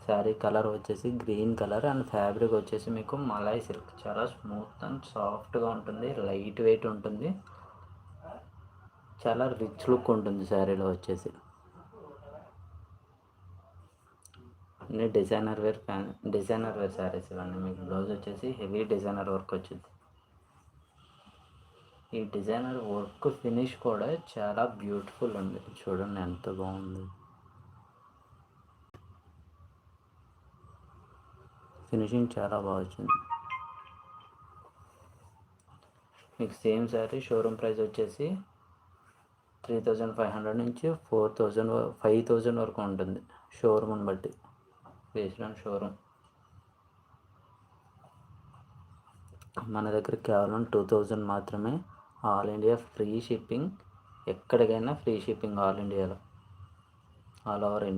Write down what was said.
Sari colour వచ్చేసి green colour and fabric వచ్చేసి మీకు మలాయ్ సిల్క్, చాలా స్మూత్ అండ్ సాఫ్ట్గా ఉంటుంది, లైట్ వెయిట్ ఉంటుంది, చాలా రిచ్ లుక్ ఉంటుంది శారీలో వచ్చేసి. అన్ని డిజైనర్ వేర్ శారీస్ ఇవన్నీ. మీకు బ్లౌజ్ వచ్చేసి హెవీ డిజైనర్ వర్క్ వచ్చింది. ఈ డిజైనర్ వర్క్ ఫినిష్ కూడా చాలా బ్యూటిఫుల్ ఉంది, చూడండి ఎంత బాగుంది. ఫినిషింగ్ చాలా బాగా వచ్చింది. మీకు సేమ్ శారీ షోరూమ్ ప్రైస్ వచ్చేసి 3500 నుంచి 5000 వరకు ఉంటుంది, షోరూమ్ని బట్టి, బేస్డ్ ఆన్ షోరూమ్. మన దగ్గర కేవలం 2000 మాత్రమే. ఆల్ ఇండియా ఫ్రీ షిప్పింగ్, ఎక్కడికైనా ఫ్రీ షిప్పింగ్ ఆల్ ఇండియాలో, ఆల్ ఓవర్ ఇండియా.